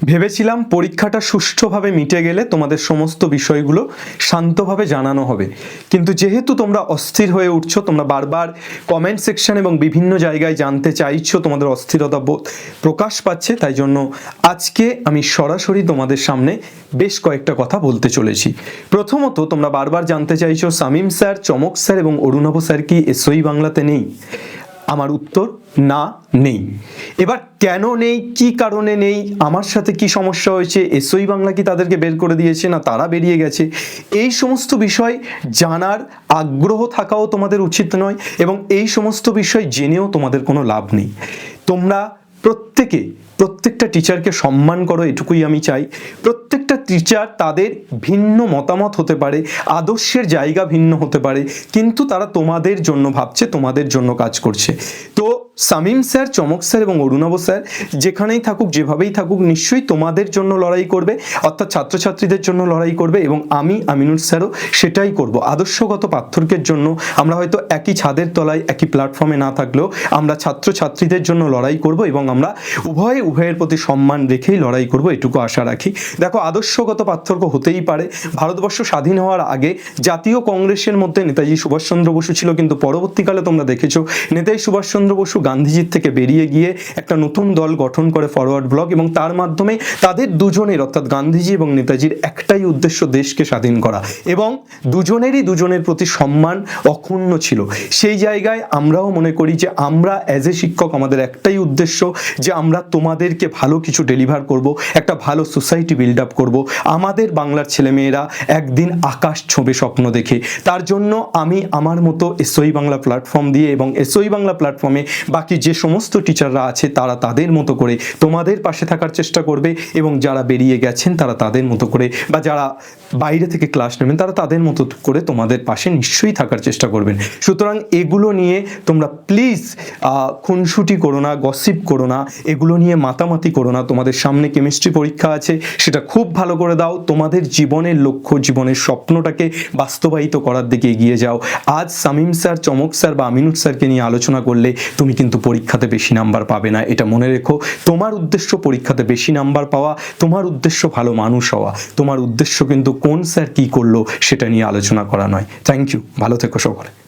ভেবেছিলাম পরীক্ষাটা সুষ্ঠুভাবে মিটে গেলে তোমাদের সমস্ত বিষয়গুলো শান্তভাবে জানানো হবে, কিন্তু যেহেতু তোমরা অস্থির হয়ে উঠছো, তোমরা বারবার কমেন্ট সেকশন এবং বিভিন্ন জায়গায় জানতে চাইছো, তোমাদের অস্থিরতা বোধ প্রকাশ পাচ্ছে, তাই জন্য আজকে আমি সরাসরি তোমাদের সামনে বেশ কয়েকটা কথা বলতে চলেছি। প্রথমত, তোমরা বারবার জানতে চাইছো শামীম স্যার, চমক স্যার এবং অরুণাভ স্যার কি এসওই বাংলাতে নেই? আমার উত্তর না, নেই। এবার কেন নেই, কি কারণে নেই, আমার সাথে কি সমস্যা হয়েছে, এসওই বাংলা কি তাদেরকে বের করে দিয়েছে, না তারা বেরিয়ে গেছে, এই সমস্ত বিষয় জানার আগ্রহ থাকাও তোমাদের উচিত নয়, এবং এই সমস্ত বিষয় জেনেও তোমাদের কোনো লাভ নেই। তোমরা প্রত্যেকটা টিচারকে সম্মান করো, এটুকুই আমি চাই। প্রত্যেকটা টিচার তাদের ভিন্ন মতামত হতে পারে, আদর্শের জায়গা ভিন্ন হতে পারে, কিন্তু তারা তোমাদের জন্য ভাবছে, তোমাদের জন্য কাজ করছে। তো শামীম স্যার, চমক স্যার এবং অরুণাভ স্যার যেখানেই থাকুক, যেভাবেই থাকুক, নিশ্চয়ই তোমাদের জন্য লড়াই করবে, অর্থাৎ ছাত্রছাত্রীদের জন্য লড়াই করবে, এবং আমি আমিনুল স্যারও সেটাই করব। আদর্শগত পার্থক্যের জন্য আমরা হয়তো একই ছাদের তলায়, একই প্ল্যাটফর্মে না থাকলেও আমরা ছাত্রছাত্রীদের জন্য লড়াই করব, এবং আমরা উভয়ের প্রতি সম্মান রেখেই লড়াই করব, এটুকু আশা রাখি। দেখো, আদর্শগত পার্থক্য হতেই পারে। ভারতবর্ষ স্বাধীন হওয়ার আগে জাতীয় কংগ্রেসের মধ্যে নেতাজি সুভাষচন্দ্র বসু ছিল, কিন্তু পরবর্তীকালে তোমরা দেখেছো নেতাজি সুভাষচন্দ্র বসু গান্ধীজির থেকে বেরিয়ে গিয়ে একটা নতুন দল গঠন করে ফরওয়ার্ড ব্লক, এবং তার মাধ্যমে তাদের দুজনের, অর্থাৎ গান্ধীজি এবং নেতাজির একটাই উদ্দেশ্য, দেশকে স্বাধীন করা, এবং দুজনের প্রতি সম্মান অক্ষুণ্ণ ছিল। সেই জায়গায় আমরাও মনে করি যে আমরা অ্যাজ এ শিক্ষক আমাদের একটাই উদ্দেশ্য যে আমরা তোমাদেরকে ভালো কিছু ডেলিভার করব, একটা ভালো সোসাইটি বিল্ড আপ করব, আমাদের বাংলার ছেলেমেয়েরা একদিন আকাশ ছোঁবে স্বপ্ন দেখে। তার জন্য আমি আমার মতো এসওই বাংলা প্ল্যাটফর্ম দিয়ে এবং এসওই বাংলা প্ল্যাটফর্মে বাকি যে সমস্ত টিচাররা আছে তারা তাদের মতো করে তোমাদের পাশে থাকার চেষ্টা করবে, এবং যারা বেরিয়ে গেছেন তারা তাদের মতো করে, বা যারা বাইরে থেকে ক্লাস নেবেন তারা তাদের মতো করে তোমাদের পাশে নিশ্চয়ই থাকার চেষ্টা করবেন। সুতরাং এগুলো নিয়ে তোমরা প্লিজ খুনসুটি করো না, গসিপ করো না, এগুলো নিয়ে মাতামাতি করো না। তোমাদের সামনে কেমিস্ট্রি পরীক্ষা আছে, সেটা খুব ভালো করে দাও, তোমাদের জীবনের লক্ষ্য, জীবনের স্বপ্নটাকে বাস্তবায়িত করার দিকে এগিয়ে যাও। আজ শামীম স্যার, চমক স্যার বা আমিনুল স্যারকে নিয়ে আলোচনা করলে তুমি কিন্তু পরীক্ষাতে বেশি নাম্বার পাবে না, এটা মনে রেখো। তোমার উদ্দেশ্য পরীক্ষাতে বেশি নাম্বার পাওয়া, তোমার উদ্দেশ্য ভালো মানুষ হওয়া, তোমার উদ্দেশ্য কিন্তু কোন স্যার কি করলো সেটা নিয়ে আলোচনা করা নয়। থ্যাংক ইউ, ভালো থেকো সকলে।